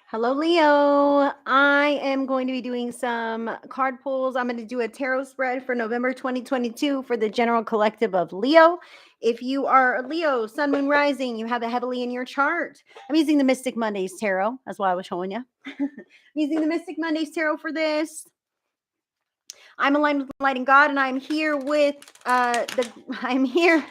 Hello, Leo. I am going to be doing some card pulls. I'm going to do a tarot spread for November 2022 for the general collective of Leo. If you are a Leo, Sun, Moon, Rising, you have it heavily in your chart. I'm using the Mystic Mondays Tarot. That's why I was showing you. I'm using the Mystic Mondays Tarot for this. I'm aligned with the light and God, and I'm here with I'm here.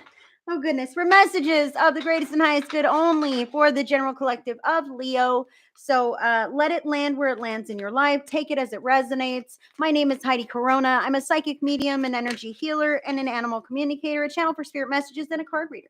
Oh goodness, for messages of the greatest and highest good only for the general collective of Leo. So let it land where it lands in your life. Take it as it resonates. My name is Heidi Corona. I'm a psychic medium, an energy healer, and an animal communicator, a channel for spirit messages, and a card reader.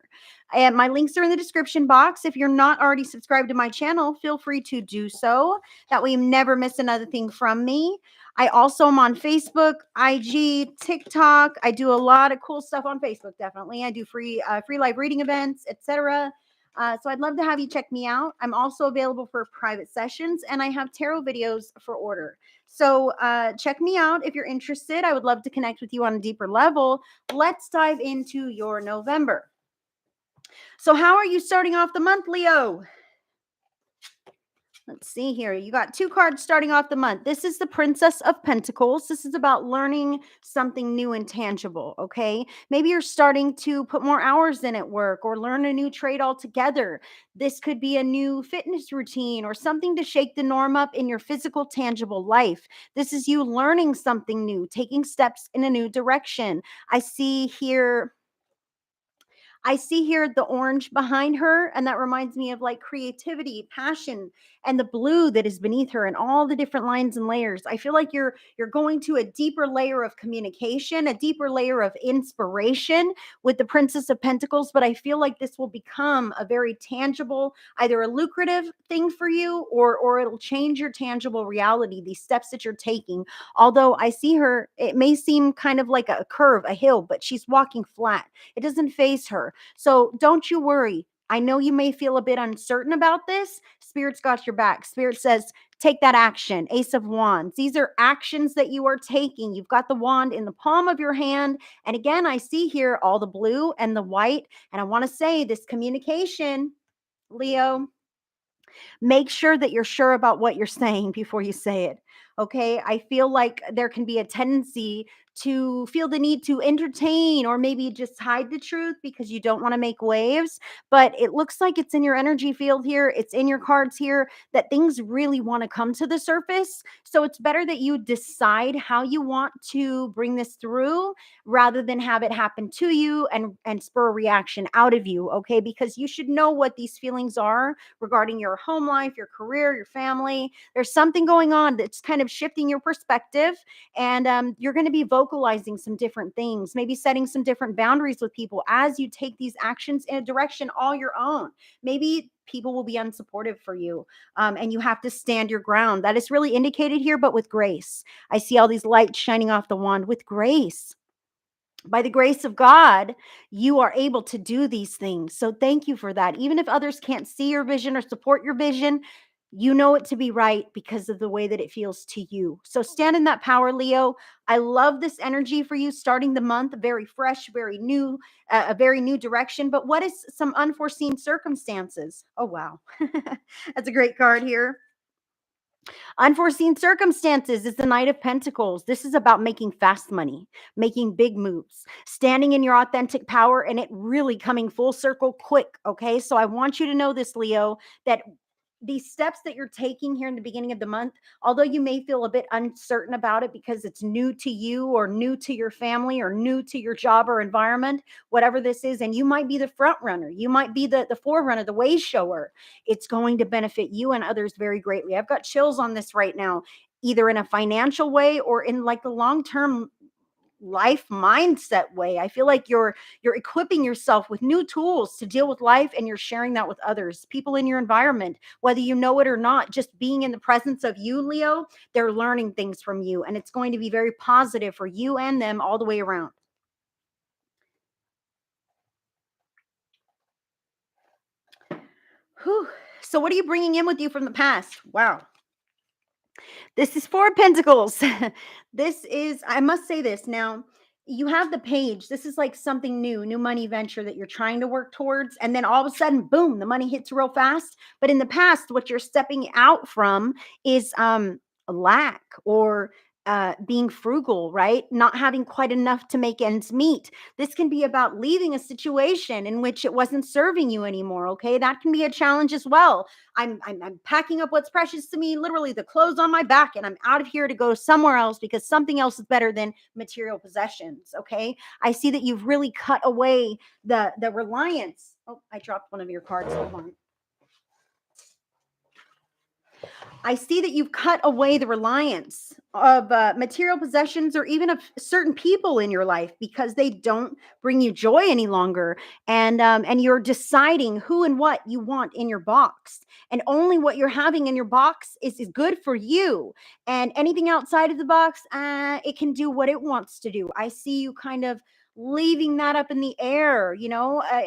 And my links are in the description box. If you're not already subscribed to my channel, feel free to do so. That way you never miss another thing from me. I also am on Facebook, IG, TikTok. I do a lot of cool stuff on Facebook. Definitely, I do free live reading events, etc. So I'd love to have you check me out. I'm also available for private sessions, and I have tarot videos for order. So check me out if you're interested. I would love to connect with you on a deeper level. Let's dive into your November. So how are you starting off the month, Leo? Let's see here. You got two cards starting off the month. This is the Princess of Pentacles. This is about learning something new and tangible, okay? Maybe you're starting to put more hours in at work or learn a new trade altogether. This could be a new fitness routine or something to shake the norm up in your physical, tangible life. This is you learning something new, taking steps in a new direction. I see here the orange behind her, and that reminds me of like creativity, passion, and the blue that is beneath her and all the different lines and layers. I feel like you're going to a deeper layer of communication, a deeper layer of inspiration with the Princess of Pentacles, but I feel like this will become a very tangible, either a lucrative thing for you or it'll change your tangible reality, these steps that you're taking. Although I see her, it may seem kind of like a curve, a hill, but she's walking flat. It doesn't phase her. So don't you worry. I know you may feel a bit uncertain about this. Spirit's got your back. Spirit says, take that action. Ace of Wands. These are actions that you are taking. You've got the wand in the palm of your hand. And again, I see here all the blue and the white. And I want to say this communication, Leo, make sure that you're sure about what you're saying before you say it. Okay. I feel like there can be a tendency to feel the need to entertain or maybe just hide the truth because you don't want to make waves. But it looks like it's in your energy field here. It's in your cards here that things really want to come to the surface. So it's better that you decide how you want to bring this through rather than have it happen to you and spur a reaction out of you. Okay. Because you should know what these feelings are regarding your home life, your career, your family. There's something going on that's kind of shifting your perspective, and you're going to be vocalizing some different things, maybe setting some different boundaries with people as you take these actions in a direction all your own. Maybe people will be unsupportive for you, and you have to stand your ground. That is really indicated here, but with grace. I see all these lights shining off the wand with grace. By the grace of God, you are able to do these things. So thank you for that. Even if others can't see your vision or support your vision, you know it to be right because of the way that it feels to you. So stand in that power, Leo. I love this energy for you starting the month, very fresh, very new, a very new direction. But what is some unforeseen circumstances? Oh, wow. That's a great card here. Unforeseen circumstances is the Knight of Pentacles. This is about making fast money, making big moves, standing in your authentic power, and it really coming full circle quick. Okay. So I want you to know this, Leo, that these steps that you're taking here in the beginning of the month, although you may feel a bit uncertain about it because it's new to you or new to your family or new to your job or environment, whatever this is, and you might be the front runner, you might be the forerunner, the way shower, it's going to benefit you and others very greatly. I've got chills on this right now, either in a financial way or in like the long-term life mindset way. I feel like you're equipping yourself with new tools to deal with life, and you're sharing that with others, people in your environment, whether you know it or not. Just being in the presence of you, Leo, they're learning things from you, and it's going to be very positive for you and them all the way around. Whew. So what are you bringing in with you from the past? Wow. This is Four of Pentacles. This is, I must say this now, You have the page. This is like something new money venture that you're trying to work towards. And then all of a sudden, boom, the money hits real fast. But in the past, what you're stepping out from is a lack or being frugal, right? Not having quite enough to make ends meet. This can be about leaving a situation in which it wasn't serving you anymore. Okay. That can be a challenge as well. I'm packing up what's precious to me, literally the clothes on my back, and I'm out of here to go somewhere else because something else is better than material possessions. Okay. I see that you've really cut away the reliance. Oh, I dropped one of your cards. Hold on. I see that you've cut away the reliance of material possessions or even of certain people in your life because they don't bring you joy any longer, and you're deciding who and what you want in your box, and only what you're having in your box is good for you, and anything outside of the box, it can do what it wants to do. I see you kind of leaving that up in the air,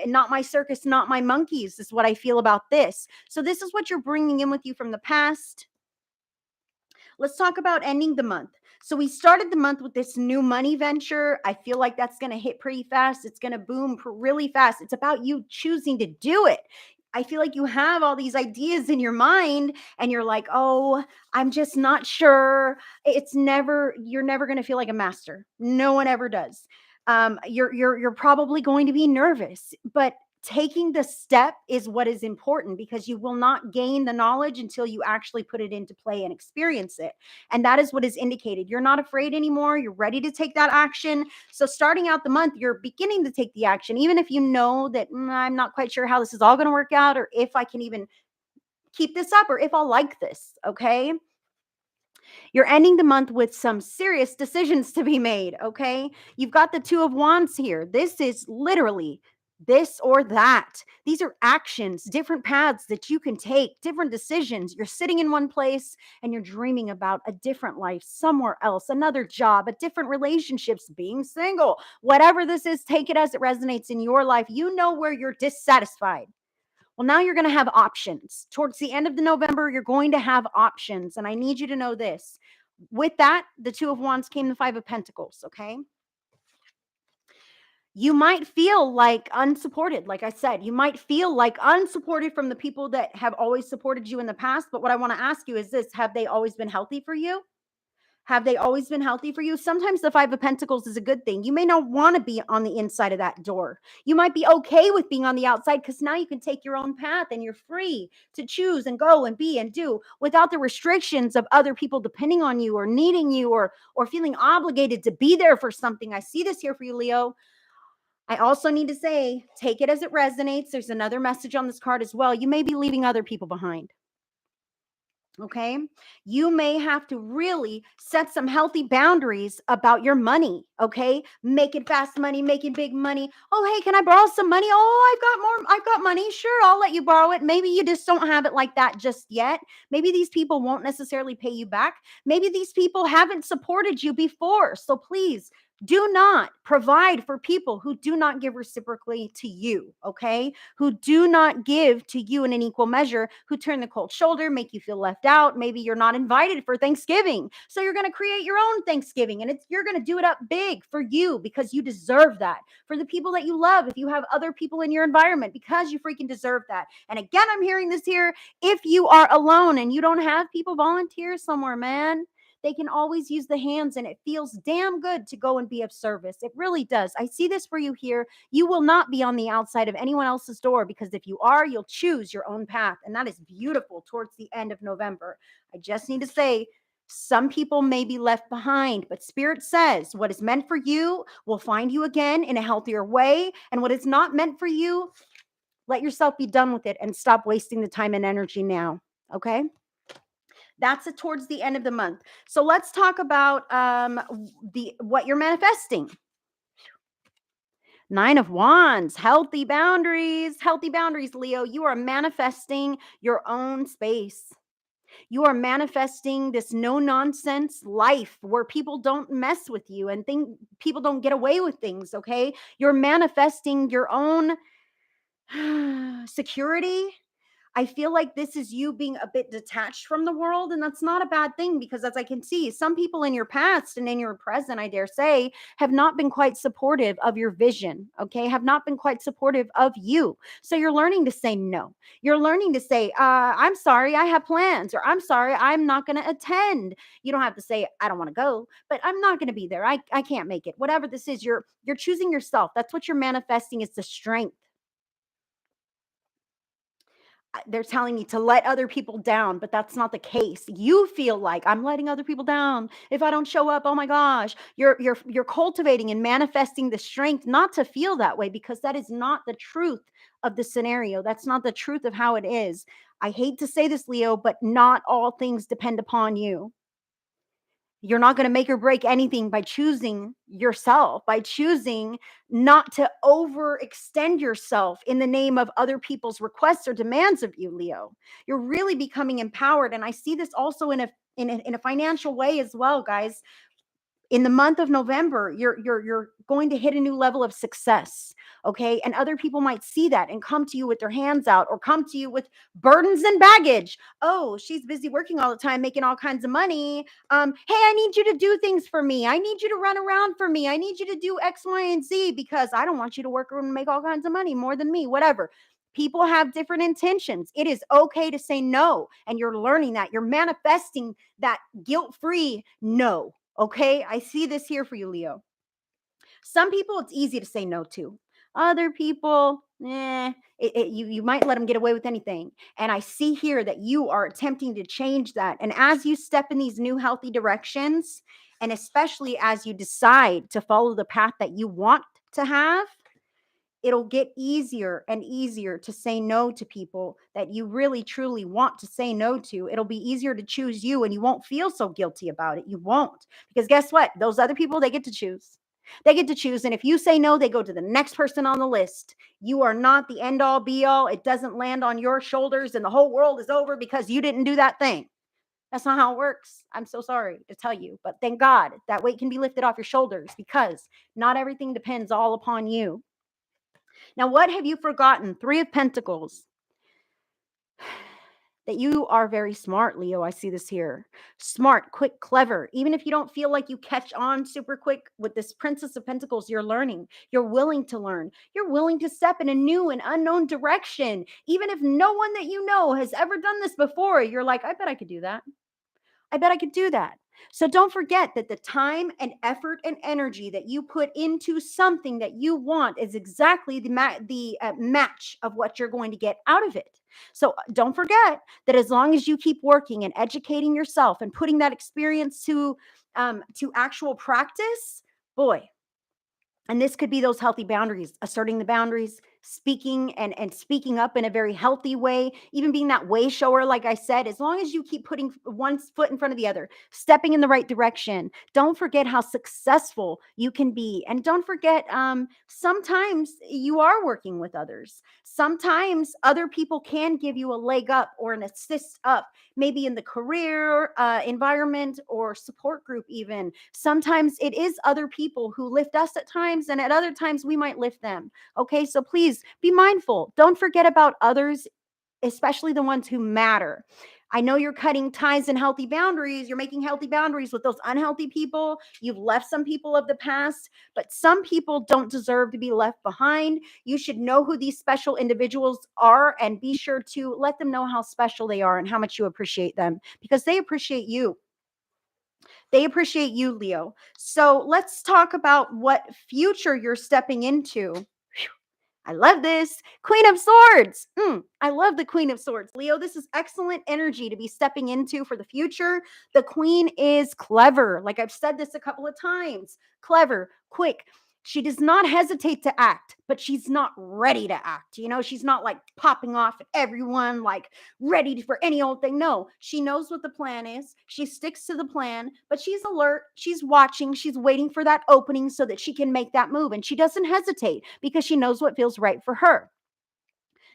not my circus, not my monkeys is what I feel about this. So this is what you're bringing in with you from the past. Let's talk about ending the month. So we started the month with this new money venture. I feel like that's going to hit pretty fast. It's going to boom really fast. It's about you choosing to do it. I feel like you have all these ideas in your mind and you're like, "Oh, I'm just not sure." You're never going to feel like a master. No one ever does. You're probably going to be nervous, but taking the step is what is important because you will not gain the knowledge until you actually put it into play and experience it. And that is what is indicated. You're not afraid anymore. You're ready to take that action. So, starting out the month, you're beginning to take the action, even if you know that I'm not quite sure how this is all going to work out or if I can even keep this up or if I'll like this. Okay. You're ending the month with some serious decisions to be made, okay? You've got the 2 of Wands here. This is literally this or that. These are actions, different paths that you can take, different decisions. You're sitting in one place and you're dreaming about a different life somewhere else, another job, a different relationships, being single. Whatever this is, take it as it resonates in your life. You know where you're dissatisfied. Well, now you're going to have options. Towards the end of the November, you're going to have options. And I need you to know this. With that, the 2 of Wands came the 5 of Pentacles, okay? You might feel like unsupported. Like I said, you might feel like unsupported from the people that have always supported you in the past. But what I want to ask you is this: have they always been healthy for you? Have they always been healthy for you? Sometimes the 5 of Pentacles is a good thing. You may not want to be on the inside of that door. You might be okay with being on the outside because now you can take your own path and you're free to choose and go and be and do without the restrictions of other people depending on you or needing you or feeling obligated to be there for something. I see this here for you, Leo. I also need to say, take it as it resonates. There's another message on this card as well. You may be leaving other people behind. Okay. You may have to really set some healthy boundaries about your money. Okay. Making fast money, making big money. Oh, hey, can I borrow some money? Oh, I've got money. Sure. I'll let you borrow it. Maybe you just don't have it like that just yet. Maybe these people won't necessarily pay you back. Maybe these people haven't supported you before. So please do not provide for people who do not give reciprocally to you. Okay, who do not give to you in an equal measure, who turn the cold shoulder, make you feel left out. Maybe you're not invited for Thanksgiving. So you're going to create your own Thanksgiving and you're going to do it up big for you because you deserve that. For the people that you love, if you have other people in your environment, because you freaking deserve that. And again, I'm hearing this here. If you are alone and you don't have people, volunteer somewhere, man. They can always use the hands and it feels damn good to go and be of service. It really does. I see this for you here. You will not be on the outside of anyone else's door because if you are, you'll choose your own path. And that is beautiful towards the end of November. I just need to say, some people may be left behind, but Spirit says what is meant for you will find you again in a healthier way. And what is not meant for you, let yourself be done with it and stop wasting the time and energy now. Okay? That's towards the end of the month. So let's talk about what you're manifesting. 9 of Wands, healthy boundaries, Leo. You are manifesting your own space. You are manifesting this no nonsense life where people don't mess with you and people don't get away with things. Okay. You're manifesting your own security. I feel like this is you being a bit detached from the world, and that's not a bad thing because, as I can see, some people in your past and in your present, I dare say, have not been quite supportive of your vision, okay? Have not been quite supportive of you. So you're learning to say no. You're learning to say, I'm sorry, I have plans, or I'm sorry, I'm not going to attend. You don't have to say, I don't want to go, but I'm not going to be there. I can't make it. Whatever this is, you're choosing yourself. That's what you're manifesting is the strength. They're telling me to let other people down, but that's not the case. You feel like I'm letting other people down if I don't show up. Oh my gosh. You're cultivating and manifesting the strength not to feel that way, because that is not the truth of the scenario. That's not the truth of how it is. I hate to say this, Leo, but not all things depend upon you. You're not going to make or break anything by choosing yourself, by choosing not to overextend yourself in the name of other people's requests or demands of you, Leo. You're really becoming empowered. And I see this also in a financial way as well, guys. In the month of November, you're going to hit a new level of success, okay? And other people might see that and come to you with their hands out, or come to you with burdens and baggage. Oh, she's busy working all the time, making all kinds of money. Hey, I need you to do things for me. I need you to run around for me. I need you to do X, Y, and Z because I don't want you to work and make all kinds of money more than me, whatever. People have different intentions. It is okay to say no, and you're learning that. You're manifesting that guilt-free no. Okay, I see this here for you, Leo. Some people it's easy to say no to. Other people, you might let them get away with anything. And I see here that you are attempting to change that. And as you step in these new healthy directions, and especially as you decide to follow the path that you want to have, it'll get easier and easier to say no to people that you really truly want to say no to. It'll be easier to choose you, and you won't feel so guilty about it. You won't. Because guess what? Those other people, they get to choose. They get to choose. And if you say no, they go to the next person on the list. You are not the end all be all. It doesn't land on your shoulders and the whole world is over because you didn't do that thing. That's not how it works. I'm so sorry to tell you, but thank God that weight can be lifted off your shoulders, because not everything depends all upon you. Now, what have you forgotten? Three of Pentacles. That you are very smart, Leo. I see this here. Smart, quick, clever. Even if you don't feel like you catch on super quick with this Princess of Pentacles, you're learning. You're willing to learn. You're willing to step in a new and unknown direction. Even if no one that you know has ever done this before, you're like, I bet I could do that. I bet I could do that. So don't forget that the time and effort and energy that you put into something that you want is exactly the match of what you're going to get out of it. So don't forget that as long as you keep working and educating yourself and putting that experience to actual practice, boy, and this could be those healthy boundaries, asserting the boundaries, speaking and speaking up in a very healthy way, even being that way shower, like I said, as long as you keep putting one foot in front of the other, stepping in the right direction. Don't forget how successful you can be. And don't forget, sometimes you are working with others. Sometimes other people can give you a leg up or an assist up, maybe in the career environment or support group, even. Sometimes it is other people who lift us at times, and at other times we might lift them. Okay, so please be mindful. Don't forget about others, especially the ones who matter. I know you're cutting ties and healthy boundaries. You're making healthy boundaries with those unhealthy people. You've left some people of the past, but some people don't deserve to be left behind. You should know who these special individuals are and be sure to let them know how special they are and how much you appreciate them, because they appreciate you. They appreciate you, Leo. So let's talk about what future you're stepping into. I love this. Queen of Swords. I love the Queen of Swords. Leo, this is excellent energy to be stepping into for the future. The Queen is clever. Like I've said this a couple of times. Clever, quick. She does not hesitate to act, but she's not ready to act. You know, she's not like popping off at everyone, like ready for any old thing. No, she knows what the plan is. She sticks to the plan, but she's alert. She's watching. She's waiting for that opening so that she can make that move. And she doesn't hesitate because she knows what feels right for her.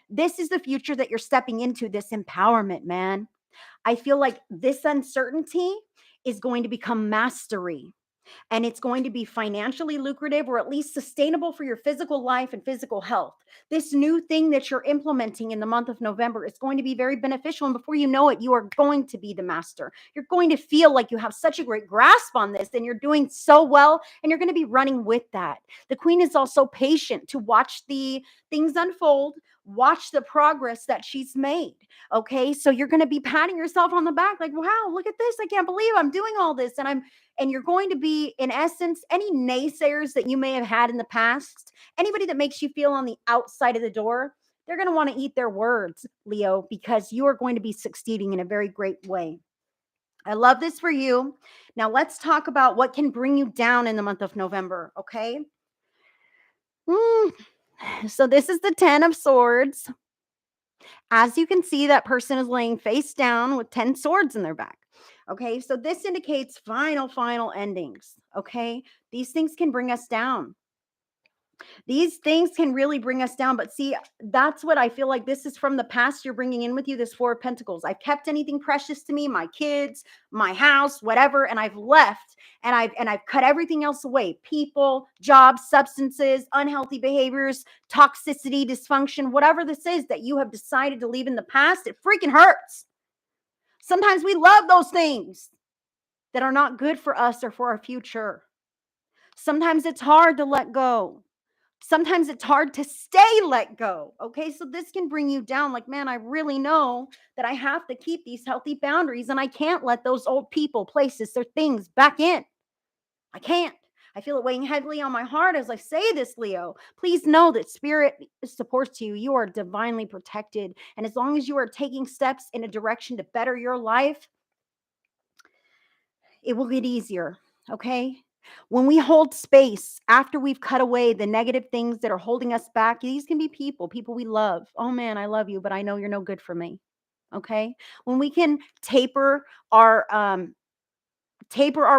This is the future that you're stepping into, this empowerment, man. I feel like this uncertainty is going to become mastery. and it's going to be financially lucrative or at least sustainable for your physical life and physical health. This new thing that you're implementing in the month of November is going to be very beneficial. And before you know it, you are going to be the master. You're going to feel like you have such a great grasp on this and you're doing so well, and you're going to be running with that. The queen is also patient to watch the things unfold, watch the progress that she's made. Okay. So you're going to be patting yourself on the back like, wow, look at this. I can't believe I'm doing all this. And you're going to be, in essence, any naysayers that you may have had in the past, anybody that makes you feel on the outside of the door, they're going to want to eat their words, Leo, because you are going to be succeeding in a very great way. I love this for you. Now let's talk about what can bring you down in the month of November. Okay. Mm. So this is the 10 of Swords. As you can see, that person is laying face down with 10 swords in their back. Okay, so this indicates final endings. Okay, these things can bring us down. These things can really bring us down. But see, that's what I feel like this is from the past you're bringing in with you, this Four of Pentacles. I've kept anything precious to me, my kids, my house, whatever, and I've left, and I've cut everything else away. People, jobs, substances, unhealthy behaviors, toxicity, dysfunction, whatever this is that you have decided to leave in the past, it freaking hurts. Sometimes we love those things that are not good for us or for our future. Sometimes it's hard to let go. Sometimes it's hard to stay let go. Okay. So this can bring you down like, man, I really know that I have to keep these healthy boundaries and I can't let those old people, places, or things back in. I can't. I feel it weighing heavily on my heart as I say this, Leo. Please know that spirit supports you. You are divinely protected. And as long as you are taking steps in a direction to better your life, it will get easier. Okay. When we hold space after we've cut away the negative things that are holding us back, these can be people we love. Oh man, I love you, but I know you're no good for me. Okay. When we can taper our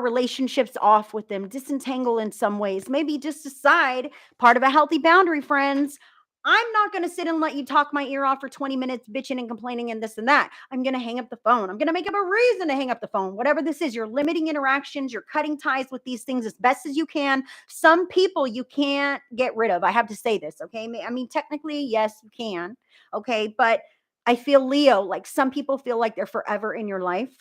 relationships off with them, disentangle in some ways, maybe just decide part of a healthy boundary, friends. I'm not going to sit and let you talk my ear off for 20 minutes, bitching and complaining and this and that. I'm going to hang up the phone. I'm going to make up a reason to hang up the phone. Whatever this is, you're limiting interactions. You're cutting ties with these things as best as you can. Some people you can't get rid of. I have to say this, okay? I mean, technically, yes, you can, okay? But I feel, Leo, like some people feel like they're forever in your life,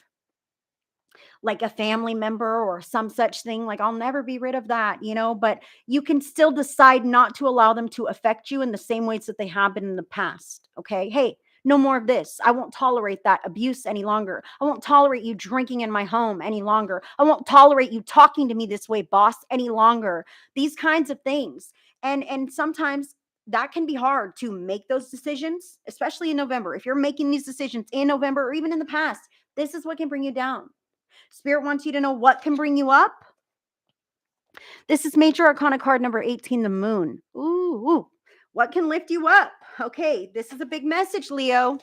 like a family member or some such thing. Like, I'll never be rid of that, but you can still decide not to allow them to affect you in the same ways that they have been in the past. Okay. Hey, no more of this. I won't tolerate that abuse any longer. I won't tolerate you drinking in my home any longer. I won't tolerate you talking to me this way, boss, any longer. These kinds of things. And sometimes that can be hard to make those decisions, especially in November. If you're making these decisions in November or even in the past, this is what can bring you down. Spirit wants you to know what can bring you up. This is Major Arcana card number 18, the Moon. Ooh. What can lift you up? Okay, this is a big message, Leo.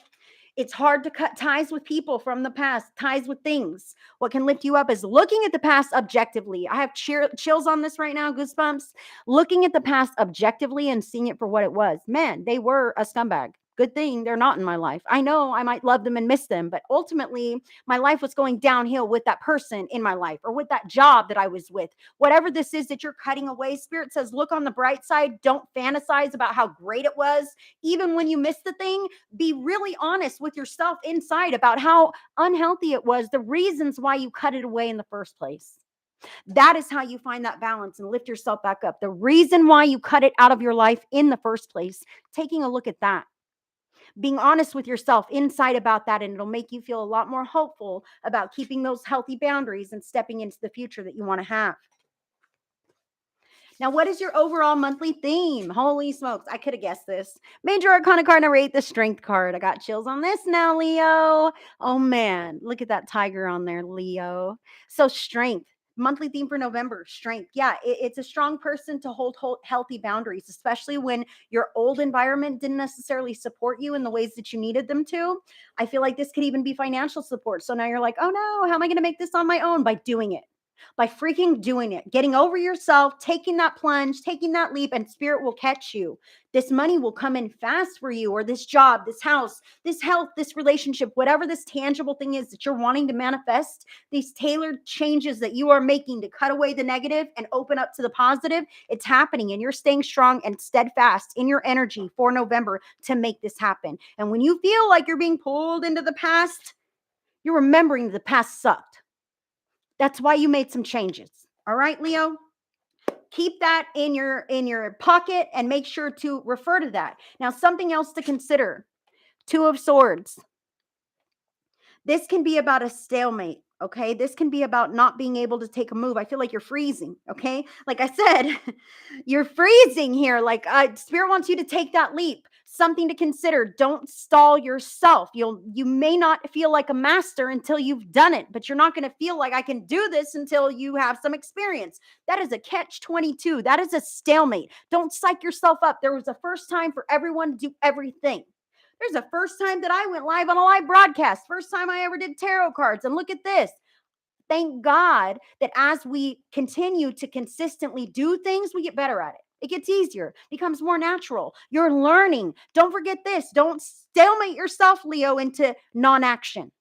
It's hard to cut ties with people from the past, ties with things. What can lift you up is looking at the past objectively. I have chills on this right now, goosebumps. Looking at the past objectively and seeing it for what it was. Man, they were a scumbag. Good thing they're not in my life. I know I might love them and miss them, but ultimately my life was going downhill with that person in my life or with that job that I was with. Whatever this is that you're cutting away, Spirit says, look on the bright side. Don't fantasize about how great it was. Even when you miss the thing, be really honest with yourself inside about how unhealthy it was, the reasons why you cut it away in the first place. That is how you find that balance and lift yourself back up. The reason why you cut it out of your life in the first place, taking a look at that, being honest with yourself inside about that, and it'll make you feel a lot more hopeful about keeping those healthy boundaries and stepping into the future that you want to have. Now, what is your overall monthly theme? Holy smokes, I could have guessed this. Major Arcana card number 8, the Strength card. I got chills on this now, Leo. Oh man, look at that tiger on there, Leo. So strength. Monthly theme for November, strength. Yeah, it's a strong person to hold healthy boundaries, especially when your old environment didn't necessarily support you in the ways that you needed them to. I feel like this could even be financial support. So now you're like, oh no, how am I going to make this on my own? By doing it. by freaking doing it, getting over yourself, taking that plunge, taking that leap, and spirit will catch you. This money will come in fast for you, or this job, this house, this health, this relationship, whatever this tangible thing is that you're wanting to manifest, these tailored changes that you are making to cut away the negative and open up to the positive, it's happening. And you're staying strong and steadfast in your energy for November to make this happen. And when you feel like you're being pulled into the past, you're remembering the past sucked. That's why you made some changes. All right, Leo? Keep that in your pocket and make sure to refer to that. Now, something else to consider. Two of Swords. This can be about a stalemate, okay? This can be about not being able to take a move. I feel like you're freezing, okay? Like I said, you're freezing here. Like Spirit wants you to take that leap. Something to consider. Don't stall yourself. You may not feel like a master until you've done it, but you're not going to feel like I can do this until you have some experience. That is a catch-22. That is a stalemate. Don't psych yourself up. There was a first time for everyone to do everything. There's a first time that I went live on a live broadcast. First time I ever did tarot cards. And look at this. Thank God that as we continue to consistently do things, we get better at it. It gets easier, becomes more natural. You're learning. Don't forget this. Don't stalemate yourself, Leo, into non-action.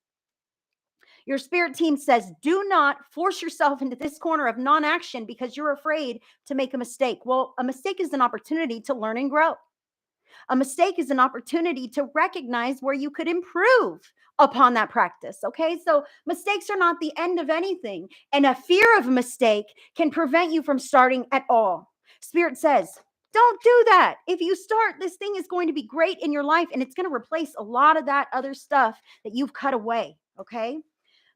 Your spirit team says, do not force yourself into this corner of non-action because you're afraid to make a mistake. Well, a mistake is an opportunity to learn and grow. A mistake is an opportunity to recognize where you could improve upon that practice. Okay. So mistakes are not the end of anything. And a fear of a mistake can prevent you from starting at all. Spirit says, don't do that. If you start, this thing is going to be great in your life and it's going to replace a lot of that other stuff that you've cut away. Okay.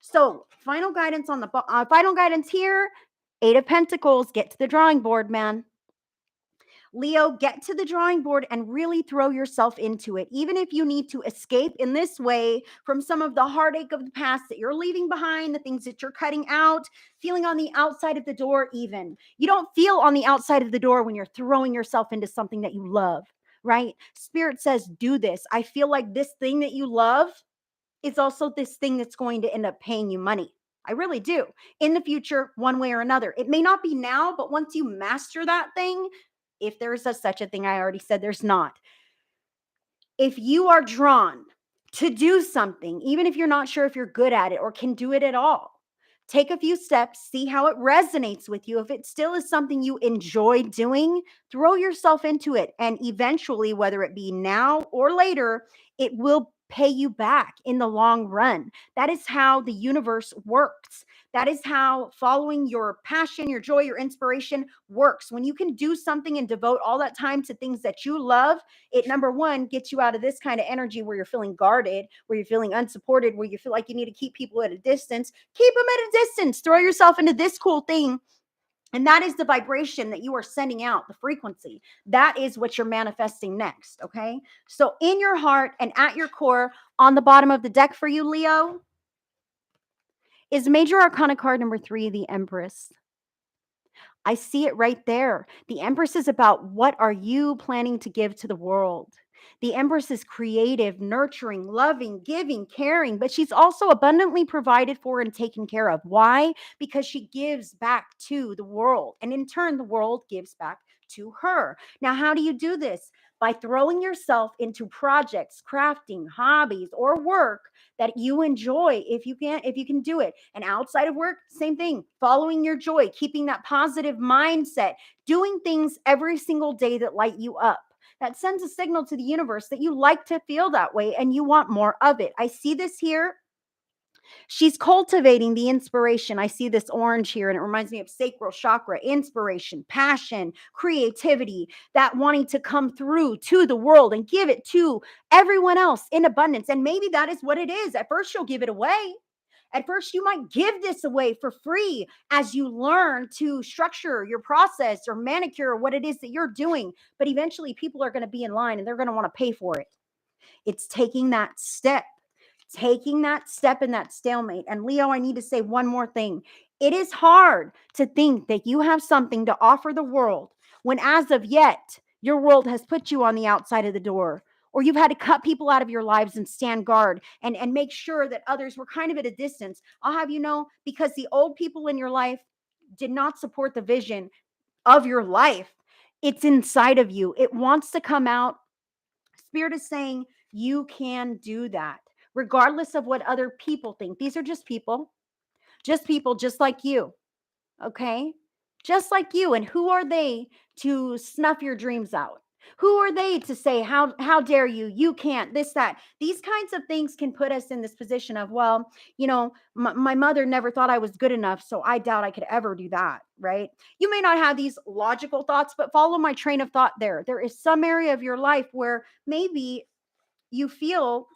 So final guidance on the final guidance here. 8 of Pentacles, get to the drawing board, man. Leo, get to the drawing board and really throw yourself into it. Even if you need to escape in this way from some of the heartache of the past that you're leaving behind, the things that you're cutting out, feeling on the outside of the door even. You don't feel on the outside of the door when you're throwing yourself into something that you love, right? Spirit says, do this. I feel like this thing that you love is also this thing that's going to end up paying you money. I really do. In the future, one way or another. It may not be now, but once you master that thing, if there is such a thing, I already said there's not. If you are drawn to do something, even if you're not sure if you're good at it or can do it at all, take a few steps, see how it resonates with you. If it still is something you enjoy doing, throw yourself into it. And eventually, whether it be now or later, it will pay you back in the long run. That is how the universe works. That is how following your passion, your joy, your inspiration works. When you can do something and devote all that time to things that you love, it, number one, gets you out of this kind of energy where you're feeling guarded, where you're feeling unsupported, where you feel like you need to keep people at a distance. Keep them at a distance. Throw yourself into this cool thing. And that is the vibration that you are sending out, the frequency. That is what you're manifesting next, okay? So in your heart and at your core, on the bottom of the deck for you, Leo, is Major Arcana card number 3, the Empress. I see it right there. The Empress is about what are you planning to give to the world? The Empress is creative, nurturing, loving, giving, caring, but she's also abundantly provided for and taken care of. Why? Because she gives back to the world. And in turn, the world gives back to her. Now, how do you do this? By throwing yourself into projects, crafting, hobbies, or work that you enjoy if you can do it. And outside of work, same thing, following your joy, keeping that positive mindset, doing things every single day that light you up. That sends a signal to the universe that you like to feel that way and you want more of it. I see this here. She's cultivating the inspiration. I see this orange here, and it reminds me of sacral chakra, inspiration, passion, creativity, that wanting to come through to the world and give it to everyone else in abundance. And maybe that is what it is. At first, you'll give it away. At first, you might give this away for free as you learn to structure your process or manicure or what it is that you're doing. But eventually, people are going to be in line and they're going to want to pay for it. It's taking that step in that stalemate. And Leo, I need to say one more thing. It is hard to think that you have something to offer the world when as of yet, your world has put you on the outside of the door, or you've had to cut people out of your lives and stand guard and make sure that others were kind of at a distance. I'll have you know, because the old people in your life, did not support the vision of your life. It's inside of you. It wants to come out. Spirit is saying you can do that, regardless of what other people think. These are just people just like you. Okay? Just like you. And who are they to snuff your dreams out? Who are they to say, how dare you? You can't, this, that. These kinds of things can put us in this position of, well, my mother never thought I was good enough, so I doubt I could ever do that, right? You may not have these logical thoughts, but follow my train of thought there. There is some area of your life where maybe you feel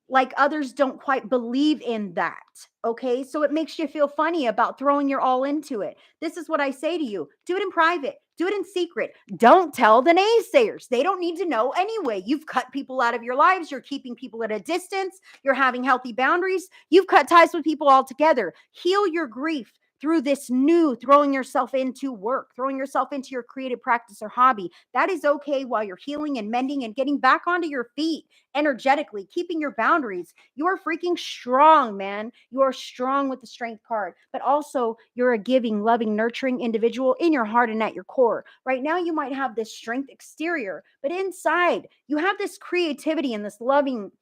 like others don't quite believe in that. Okay. So it makes you feel funny about throwing your all into it. This is what I say to you: do it in private, do it in secret. Don't tell the naysayers. They don't need to know anyway. You've cut people out of your lives. You're keeping people at a distance. You're having healthy boundaries. You've cut ties with people altogether. Heal your grief through this new throwing yourself into work, throwing yourself into your creative practice or hobby. That is okay while you're healing and mending and getting back onto your feet energetically, keeping your boundaries. You are freaking strong, man. You are strong with the strength card, but also you're a giving, loving, nurturing individual in your heart and at your core. Right now, you might have this strength exterior, but inside, you have this creativity and this loving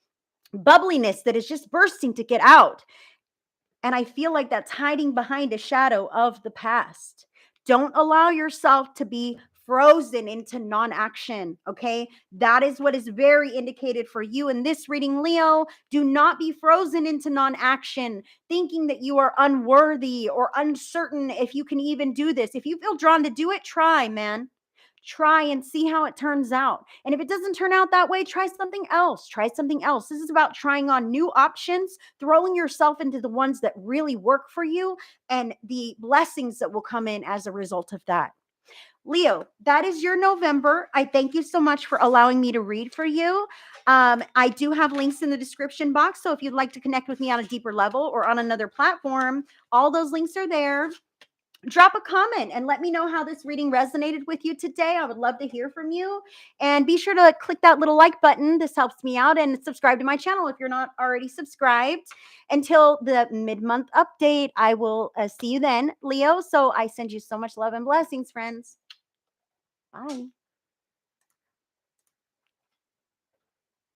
bubbliness that is just bursting to get out. And I feel like that's hiding behind a shadow of the past. Don't allow yourself to be frozen into non action. Okay. That is what is very indicated for you in this reading, Leo. Do not be frozen into non action, thinking that you are unworthy or uncertain if you can even do this. If you feel drawn to do it, try, man. Try and see how it turns out. And if it doesn't turn out that way, try something else. Try something else. This is about trying on new options, throwing yourself into the ones that really work for you, and the blessings that will come in as a result of that. Leo, that is your November. I thank you so much for allowing me to read for you. I do have links in the description box. So if you'd like to connect with me on a deeper level or on another platform, all those links are there. Drop a comment and let me know how this reading resonated with you today. I would love to hear from you. And be sure to click that little like button. This helps me out. And subscribe to my channel if you're not already subscribed. Until the mid-month update, I will see you then, Leo. So I send you so much love and blessings, friends. Bye.